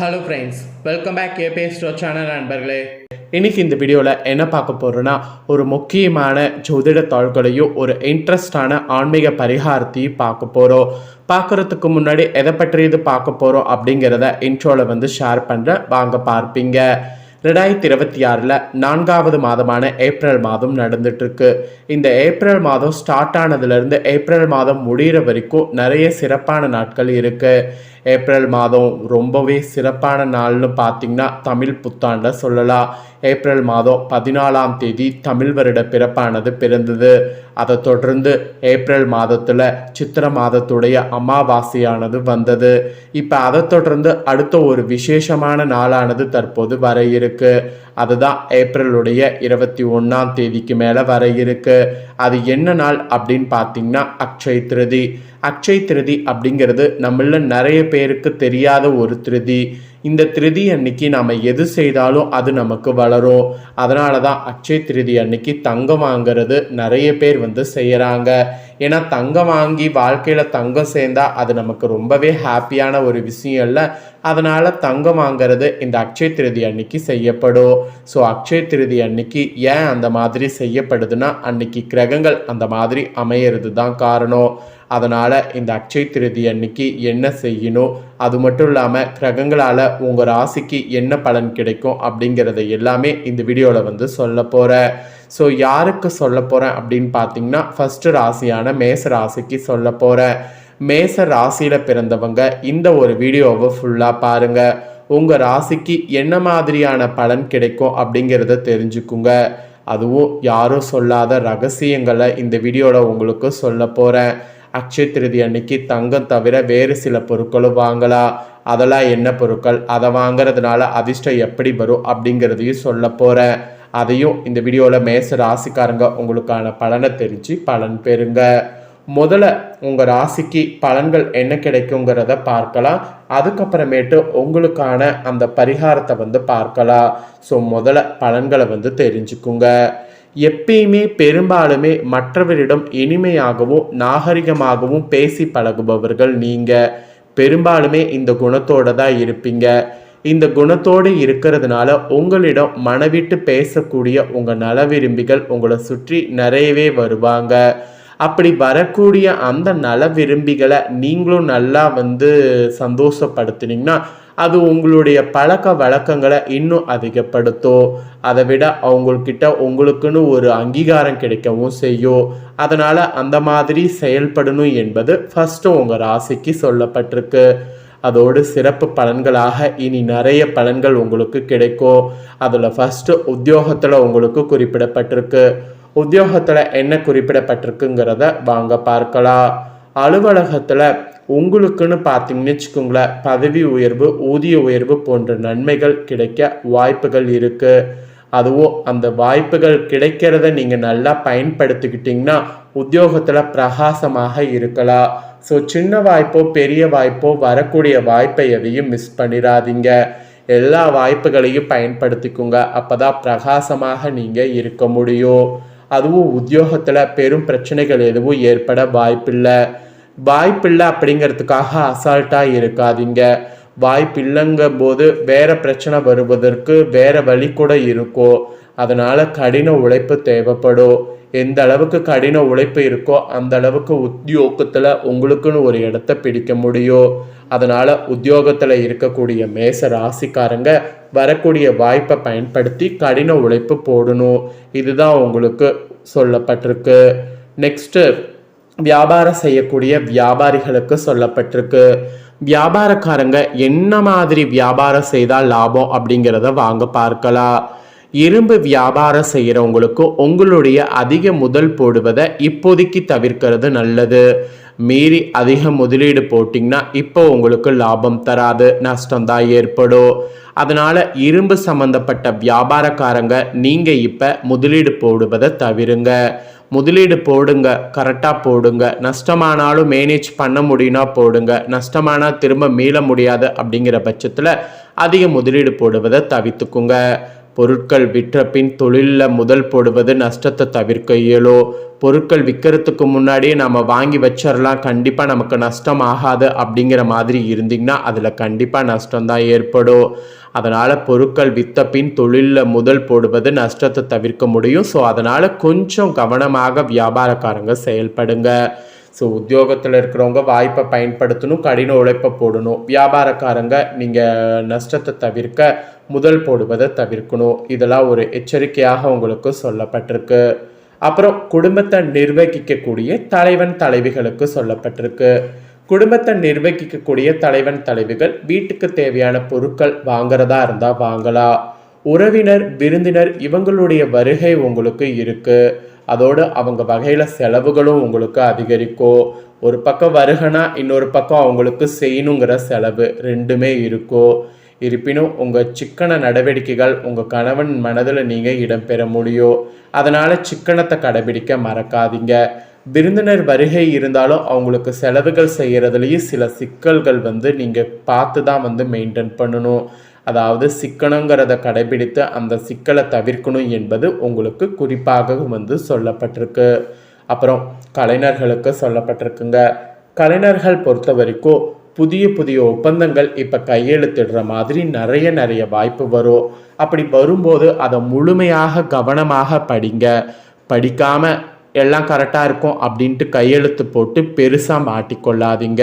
Hello friends, welcome back KBS store channel நண்பர்களே. இன்றைக்கி இந்த வீடியோவில் என்ன பார்க்க போகிறோன்னா, ஒரு முக்கியமான ஜோதிட தாள்களையும் ஒரு இன்ட்ரெஸ்டான ஆன்மீக பரிகாரத்தையும் பார்க்க போகிறோம். பார்க்குறதுக்கு முன்னாடி எதை பற்றி இது பார்க்க போகிறோம் அப்படிங்கிறத இன்ட்ரோவில் ஷேர் பண்ணுறேன், வாங்க பார்ப்பீங்க. 2026 4வது மாதமான ஏப்ரல் மாதம் நடந்துட்டுருக்கு. இந்த ஏப்ரல் மாதம் ஸ்டார்ட் ஆனதுலேருந்து ஏப்ரல் மாதம் முடிகிற வரைக்கும் நிறைய சிறப்பான நாட்கள் இருக்குது. ஏப்ரல் மாதம் ரொம்பவே சிறப்பான நாள்னு பார்த்திங்கன்னா தமிழ் புத்தாண்டை சொல்லலாம். ஏப்ரல் மாதம் 14ஆம் தேதி தமிழ் வருட பிறப்பானது பிறந்தது. அதை தொடர்ந்து ஏப்ரல் மாதத்தில் சித்திர மாதத்துடைய அமாவாசையானது வந்தது. இப்போ அதை தொடர்ந்து அடுத்த ஒரு விசேஷமான நாளானது தற்போது வர இருக்கு. அதுதான் ஏப்ரலுடைய 21ஆம் தேதிக்கு மேலே வர இருக்கு. அது என்ன நாள் அப்படின்னு பார்த்தீங்கன்னா அக்ஷய திருதி. அக்ஷய திருதி அப்படிங்கிறது நம்மள நிறைய பேருக்கு தெரியாத ஒரு திருதி. இந்த திருதி அன்னைக்கு நம்ம எது செய்தாலும் அது நமக்கு வளரும். அதனால தான் அக்ஷய திருதி அன்னைக்கு தங்கம் வாங்கிறது நிறைய பேர் செய்கிறாங்க. ஏன்னா தங்கம் வாங்கி வாழ்க்கையில் தங்கம் சேர்ந்தா அது நமக்கு ரொம்பவே ஹாப்பியான ஒரு விஷயம் இல்லை. அதனால் தங்கம் வாங்கிறது இந்த அக்ஷய திருதி அன்னைக்கு செய்யப்படும். ஸோ அக்ஷய திருதி அன்னைக்கு ஏன் அந்த மாதிரி செய்யப்படுதுன்னா, அன்னைக்கு கிரகங்கள் அந்த மாதிரி அமையிறது தான் காரணம். அதனால் இந்த அக்ஷய திருதி அன்னைக்கு என்ன செய்யணும், அது மட்டும் இல்லாமல் கிரகங்களால் உங்கள் ராசிக்கு என்ன பலன் கிடைக்கும் அப்படிங்கிறத எல்லாமே இந்த வீடியோவில் சொல்ல போகிறேன். ஸோ யாருக்கு சொல்ல போகிறேன் அப்படின்னு பார்த்தீங்கன்னா, ஃபஸ்ட்டு ராசியான மேச ராசிக்கு சொல்ல போகிறேன். மேச ராசியில் பிறந்தவங்க இந்த ஒரு வீடியோவை ஃபுல்லாக பாருங்கள். உங்கள் ராசிக்கு என்ன மாதிரியான பலன் கிடைக்கும் அப்படிங்கிறத தெரிஞ்சுக்குங்க. அதுவும் யாரும் சொல்லாத ரகசியங்களை இந்த வீடியோவில் உங்களுக்கு சொல்ல போகிறேன். அக்ஷய திருதி அன்னைக்கு தங்கம் தவிர வேறு சில பொருட்களும் வாங்கலாம். அதெல்லாம் என்ன பொருட்கள், அதை வாங்கிறதுனால அதிர்ஷ்டம் எப்படி வரும் அப்படிங்கிறதையும் சொல்ல போகிறேன். அதையும் இந்த வீடியோவில் மேச ராசிக்காரங்க உங்களுக்கான பலனை தெரிஞ்சு பலன் பெறுங்க. முதல்ல உங்கள் ராசிக்கு பலன்கள் என்ன கிடைக்குங்கிறத பார்க்கலாம். அதுக்கப்புறமேட்டு உங்களுக்கான அந்த பரிகாரத்தை பார்க்கலாம். ஸோ முதல்ல பலன்களை தெரிஞ்சுக்குங்க. எப்பயுமே பெரும்பாலுமே மற்றவரிடம் இனிமையாகவும் நாகரிகமாகவும் பேசி பழகுபவர்கள் நீங்கள். பெரும்பாலுமே இந்த குணத்தோடு தான் இருப்பீங்க. இந்த குணத்தோடு இருக்கிறதுனால உங்களிடம் மனவிட்டு பேசக்கூடிய உங்கள் நல விரும்பிகள் உங்களை சுற்றி நிறையவே வருவாங்க. அப்படி வரக்கூடிய அந்த நல விரும்பிகளை நீங்களும் நல்லா சந்தோஷப்படுத்தினீங்கன்னா அது உங்களுடைய பழக்க வழக்கங்களை இன்னும் அதிகப்படுத்தும். அதை விட அவங்கக்கிட்ட உங்களுக்குன்னு ஒரு அங்கீகாரம் கிடைக்கவும் செய்யும். அதனால் அந்த மாதிரி செயல்படணும் என்பது ஃபஸ்ட்டு உங்கள் ராசிக்கு சொல்லப்பட்டிருக்கு. அதோடு சிறப்பு பலன்களாக இனி நிறைய பலன்கள் உங்களுக்கு கிடைக்கும். அதில் ஃபஸ்ட்டு உத்தியோகத்தில் உங்களுக்கு குறிப்பிடப்பட்டிருக்கு. உத்தியோகத்தில் என்ன குறிப்பிடப்பட்டிருக்குங்கிறத வாங்க பார்க்கலாம். அலுவலகத்தில் உங்களுக்குன்னு பார்த்தீங்கன்னு வச்சுக்கோங்களேன், பதவி உயர்வு, ஊதிய உயர்வு போன்ற நன்மைகள் கிடைக்க வாய்ப்புகள் இருக்குது. அதுவும் அந்த வாய்ப்புகள் கிடைக்கிறத நீங்கள் நல்லா பயன்படுத்திக்கிட்டிங்கன்னா உத்தியோகத்தில் பிரகாசமாக இருக்கலாம். ஸோ சின்ன வாய்ப்போ பெரிய வாய்ப்போ வரக்கூடிய வாய்ப்பை எதையும் மிஸ் பண்ணிடாதீங்க. எல்லா வாய்ப்புகளையும் பயன்படுத்திக்கோங்க. அப்போ தான் பிரகாசமாக நீங்கள் இருக்க முடியும். அதுவும் உத்தியோகத்தில் பெரும் பிரச்சனைகள் எதுவும் ஏற்பட வாய்ப்பில்லை அப்படிங்கிறதுக்காக அசால்ட்டாக இருக்காதீங்க. வாய்ப்பில்லைங்கும் போது வேறு பிரச்சனை வருவதற்கு வேறு வழி கூட இருக்கும். அதனால் கடின உழைப்பு தேவைப்படும். எந்த அளவுக்கு கடின உழைப்பு இருக்கோ அந்த அளவுக்கு உத்தியோகத்தில் உங்களுக்குன்னு ஒரு இடத்த பிடிக்க முடியும். அதனால் உத்தியோகத்தில் இருக்கக்கூடிய மேச ராசிக்காரங்க வரக்கூடிய வாய்ப்பை பயன்படுத்தி கடின உழைப்பு போடணும். இதுதான் உங்களுக்கு சொல்லப்பட்டிருக்கு. நெக்ஸ்ட்டு வியாபாரம் செய்யக்கூடிய வியாபாரிகளுக்கு சொல்லப்பட்டிருக்கு. வியாபாரக்காரங்க என்ன மாதிரி வியாபாரம் செய்தால் லாபம் அப்படிங்கிறத வாங்க பார்க்கலாம். இரும்பு வியாபாரம் செய்கிறவங்களுக்கு உங்களுடைய அதிக முதல் போடுவதை இப்போதைக்கு தவிர்க்கிறது நல்லது. மீறி அதிக முதலீடு போட்டிங்கன்னா இப்போ உங்களுக்கு லாபம் தராது, நஷ்டம்தான் ஏற்படும். அதனால் இரும்பு சம்மந்தப்பட்ட வியாபாரக்காரங்க நீங்கள் இப்போ முதலீடு போடுவதை தவிருங்க. முதலீடு போடுங்க, கரெக்டாக போடுங்க. நஷ்டமானாலும் மேனேஜ் பண்ண முடியும்னா போடுங்க. நஷ்டமானால் திரும்ப மீள முடியாது அப்படிங்கிற பட்சத்தில் அதிக முதலீடு போடுவதை தவிர்த்துக்குங்க. பொருட்கள் விற்ற பின் தொழிலில் முதல் போடுவது நஷ்டத்தை தவிர்க்க இயலும். பொருட்கள் விற்கிறதுக்கு முன்னாடியே நம்ம வாங்கி வச்சிடலாம், கண்டிப்பாக நமக்கு நஷ்டம் ஆகாது அப்படிங்கிற மாதிரி இருந்தீங்கன்னா அதில் கண்டிப்பாக நஷ்டம்தான் ஏற்படும். அதனால் பொருட்கள் விற்ற பின் தொழிலில் முதல் போடுவது நஷ்டத்தை தவிர்க்க முடியும். ஸோ அதனால் கொஞ்சம் கவனமாக வியாபாரக்காரங்க செயல்படுங்க. ஸோ உத்தியோகத்தில் இருக்கிறவங்க வாய்ப்பை பயன்படுத்தணும், கடின உழைப்பை போடணும். வியாபாரக்காரங்க நீங்கள் நஷ்டத்தை தவிர்க்க முதல் போடுவதை தவிர்க்கணும். இதெல்லாம் ஒரு எச்சரிக்கையாக உங்களுக்கு சொல்லப்பட்டிருக்கு. அப்புறம் குடும்பத்தை நிர்வகிக்கக்கூடிய தலைவன் தலைவிகளுக்கு சொல்லப்பட்டிருக்கு. குடும்பத்தை நிர்வகிக்கக்கூடிய தலைவன் தலைவிகள் வீட்டுக்கு தேவையான பொருட்கள் வாங்குறதா இருந்தால் வாங்கலாம். உறவினர் விருந்தினர் இவங்களுடைய வருகை உங்களுக்கு இருக்கு. அதோடு அவங்க வகையில் செலவுகளும் உங்களுக்கு அதிகரிக்கும். ஒரு பக்கம் வருகனா இன்னொரு பக்கம் அவங்களுக்கு செய்யணுங்கிற செலவு ரெண்டுமே இருக்கும். இருப்பினும் உங்கள் சிக்கன நடவடிக்கைகள் உங்கள் கணவன் மனதில் நீங்கள் இடம்பெற முடியும். அதனால் சிக்கனத்தை கடைபிடிக்க மறக்காதீங்க. விருந்தினர் வருகை இருந்தாலும் அவங்களுக்கு செலவுகள் செய்கிறதுலேயும் சில சிக்கல்கள் நீங்கள் பார்த்து தான் மெயின்டைன் பண்ணணும். அதாவது சிக்கனங்கிறத கடைபிடித்து அந்த சிக்கலை தவிர்க்கணும் என்பது உங்களுக்கு குறிப்பாக சொல்லப்பட்டிருக்கு. அப்புறம் கலைஞர்களுக்கு சொல்லப்பட்டிருக்குங்க. கலைஞர்கள் பொறுத்த வரைக்கும் புதிய புதிய ஒப்பந்தங்கள் இப்போ கையெழுத்திடுற மாதிரி நிறைய வாய்ப்பு வரும். அப்படி வரும்போது அதை முழுமையாக கவனமாக படிங்க. படிக்காமல் எல்லாம் கரெக்டாக இருக்கும் அப்படின்ட்டு கையெழுத்து போட்டு பெருசாக மாட்டிக்கொள்ளாதீங்க.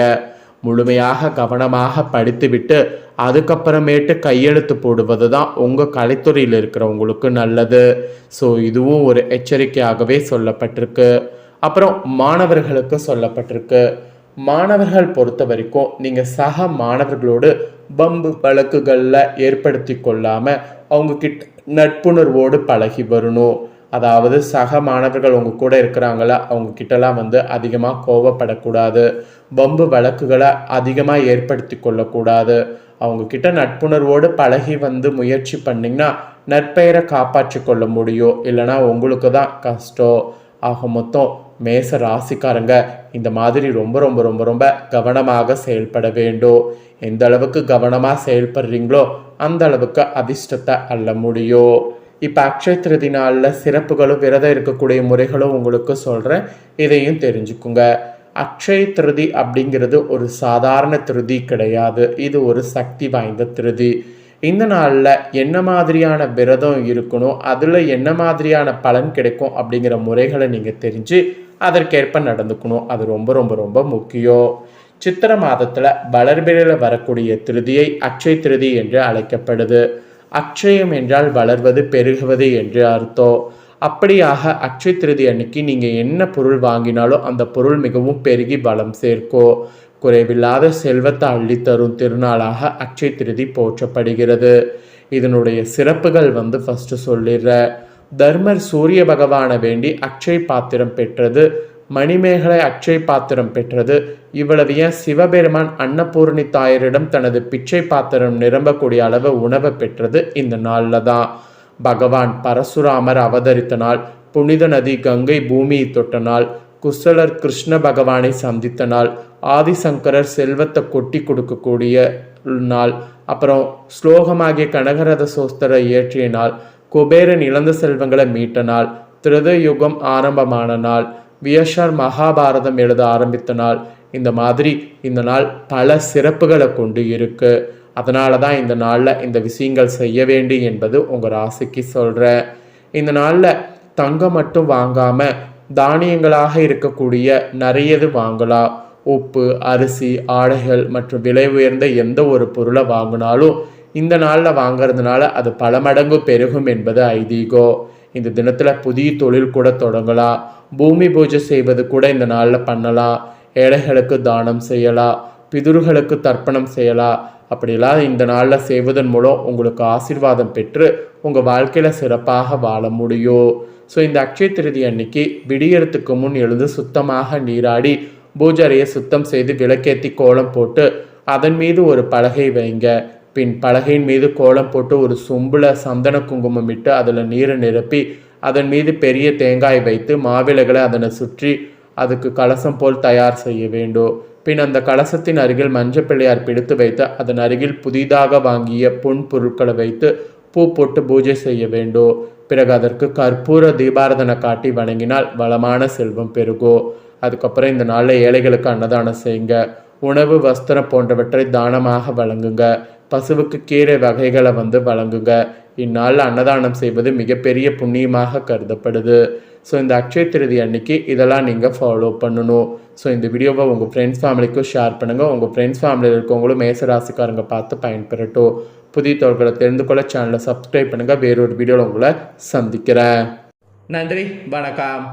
முழுமையாக கவனமாக படித்துவிட்டு அதுக்கப்புறமேட்டு கையெழுத்து போடுவது தான் உங்கள் கலைத்துறையில் இருக்கிறவங்களுக்கு நல்லது. ஸோ இதுவும் ஒரு எச்சரிக்கையாகவே சொல்லப்பட்டிருக்கு. அப்புறம் மாணவர்களுக்கு சொல்லப்பட்டிருக்கு. மாணவர்கள் பொறுத்த வரைக்கும் நீங்கள் சக மாணவர்களோடு பம்பு வழக்குகளில் ஏற்படுத்தி கொள்ளாமல் அவங்கக்கிட்ட நட்புணர்வோடு பழகி வரணும். அதாவது சக மாணவர்கள் உங்கள் கூட இருக்கிறாங்கள அவங்கக்கிட்டலாம் அதிகமாக கோவப்படக்கூடாது. பம்பு வழக்குகளை அதிகமாக ஏற்படுத்தி கொள்ளக்கூடாது. அவங்கக்கிட்ட நட்புணர்வோடு பழகி முயற்சி பண்ணிங்கன்னா நற்பெயரை காப்பாற்றி கொள்ள முடியும். இல்லைனா உங்களுக்கு தான் கஷ்டம். ஆக மொத்தம் மேச ராசிக்காரங்க இந்த மாதிரி ரொம்ப ரொம்ப ரொம்ப ரொம்ப கவனமாக செயல்பட வேண்டும். எந்த அளவுக்கு கவனமாக செயல்படுறீங்களோ அந்த அளவுக்கு அதிர்ஷ்டத்தை அள்ள முடியும். இப்போ அக்ஷய திருதி நாளில் சிறப்புகளும் விரதம் இருக்கக்கூடிய முறைகளும் உங்களுக்கு சொல்கிறேன், இதையும் தெரிஞ்சுக்குங்க. அக்ஷய திருதி அப்படிங்கிறது ஒரு சாதாரண திருதி கிடையாது. இது ஒரு சக்தி வாய்ந்த திருதி. இந்த நாளில் என்ன மாதிரியான விரதம் இருக்கணும், அதில் என்ன மாதிரியான பலன் கிடைக்கும் அப்படிங்கிற முறைகளை நீங்கள் தெரிஞ்சு அதற்கேற்ப நடந்துக்கணும். அது ரொம்ப ரொம்ப ரொம்ப முக்கியம். சித்திரை மாதத்தில் வளர்பிறையில் வரக்கூடிய திருதியை அக்ஷய திருதி என்று அழைக்கப்படுது. அக்ஷயம் என்றால் வளர்வது பெருகுவது என்று அர்த்தம். அப்படியாக அக்ஷய திருதி அன்னைக்கு நீங்கள் என்ன பொருள் வாங்கினாலும் அந்த பொருள் மிகவும் பெருகி பலம் சேர்க்கும். குறைவில்லாத செல்வத்தை அள்ளித்தரும் திருநாளாக அக்ஷய திருதி போற்றப்படுகிறது. இதனுடைய சிறப்புகள் ஃபஸ்ட்டு சொல்லிடுறேன். தர்மர் சூரிய பகவானை வேண்டி அக்ஷய பாத்திரம் பெற்றது. மணிமேகலை அக்ஷய பாத்திரம் பெற்றது. இவ்வளவு ஏன் சிவபெருமான் அன்னபூர்ணி தாயரிடம் தனது பிச்சை பாத்திரம் நிரம்பக்கூடிய அளவு உணவை பெற்றது இந்த நாளில் தான். பகவான் பரசுராமர் அவதரித்த நாள், புனித நதி கங்கை பூமியை தொட்ட நாள், குசலர் கிருஷ்ண பகவானை சந்தித்த நாள், ஆதிசங்கரர் செல்வத்தை கொட்டி கொடுக்கக்கூடிய நாள், அப்புறம் ஸ்லோகமாகிய கனகரத சோஸ்தரை இயற்றிய நாள், குபேரன் இழந்த செல்வங்களை மீட்ட நாள், திரத யுகம் ஆரம்பமான நாள், வியஷர் மகாபாரதம் எழுத ஆரம்பித்த நாள். இந்த மாதிரி இந்த நாள் பல சிறப்புகளை கொண்டு இருக்கு. அதனால தான் இந்த நாளில் இந்த விஷயங்கள் செய்ய வேண்டும் என்பது உங்கள் ராசிக்கு சொல்கிறேன். இந்த நாளில் தங்கம் மட்டும் வாங்காமல் தானியங்களாக இருக்கக்கூடிய நிறையது வாங்கலாம். உப்பு, அரிசி, ஆடைகள் மற்றும் விலை உயர்ந்த எந்த ஒரு பொருளை வாங்கினாலும் இந்த நாளில் வாங்கிறதுனால அது பல மடங்கு பெருகும் என்பது ஐதீகம். இந்த தினத்தில் புதிய தொழில் கூட தொடங்கலாம். பூமி பூஜை செய்வது கூட இந்த நாளில் பண்ணலாம். ஏழைகளுக்கு தானம் செய்யலாம். பிதுர்களுக்கு தர்ப்பணம் செய்யலாம். அப்படிலாம் இந்த நாளில் செய்வதன் மூலம் உங்களுக்கு ஆசீர்வாதம் பெற்று உங்கள் வாழ்க்கையில் சிறப்பாக வாழ முடியும். ஸோ இந்த அக்ஷய திருதி அன்னைக்கு விடியறதுக்கு முன் எழுந்து சுத்தமாக நீராடி பூஜையை சுத்தம் செய்து விளக்கேற்றி கோலம் போட்டு அதன் மீது ஒரு பலகை வைங்க. பின் பலகையின் மீது கோலம் போட்டு ஒரு சொம்பில் சந்தன குங்குமம் இட்டு அதில் நீரை நிரப்பி அதன் மீது பெரிய தேங்காய் வைத்து மாவிளைகளை அதனை சுற்றி அதுக்கு கலசம் போல் தயார் செய்ய வேண்டும். பின் அந்த கலசத்தின் அருகில் மஞ்சள் பிள்ளையார் பிடித்து வைத்து அதன் அருகில் புதிதாக வாங்கிய பொன் பொருட்களை வைத்து பூ போட்டு பூஜை செய்ய வேண்டும். பிறகு அதற்கு கற்பூர தீபாரதனை காட்டி வணங்கினால் வளமான செல்வம் பெருகும். அதுக்கப்புறம் இந்த நாளில் ஏழைகளுக்கு அன்னதானம் செய்யுங்க. உணவு வஸ்திரம் போன்றவற்றை தானமாக வழங்குங்க. பசுவுக்கு கீரை வகைகளை வழங்குங்க. இந்நாளில் அன்னதானம் செய்வது மிகப்பெரிய புண்ணியமாக கருதப்படுது. ஸோ இந்த அக்ஷய திருதி அன்னைக்கு இதெல்லாம் நீங்கள் ஃபாலோ பண்ணணும். ஸோ இந்த வீடியோவை உங்கள் ஃப்ரெண்ட்ஸ் ஃபேமிலிக்கும் ஷேர் பண்ணுங்கள். உங்கள் ஃப்ரெண்ட்ஸ் ஃபேமிலியில் இருக்கவங்களும் மேசராசிக்காரங்க பார்த்து பயன்பெறட்டும். புதிய தகவல்களை தெரிந்து கொள்ள சேனலை சப்ஸ்கிரைப் பண்ணுங்கள். வேறொரு வீடியோவில் உங்களை சந்திக்கிறேன். நன்றி, வணக்கம்.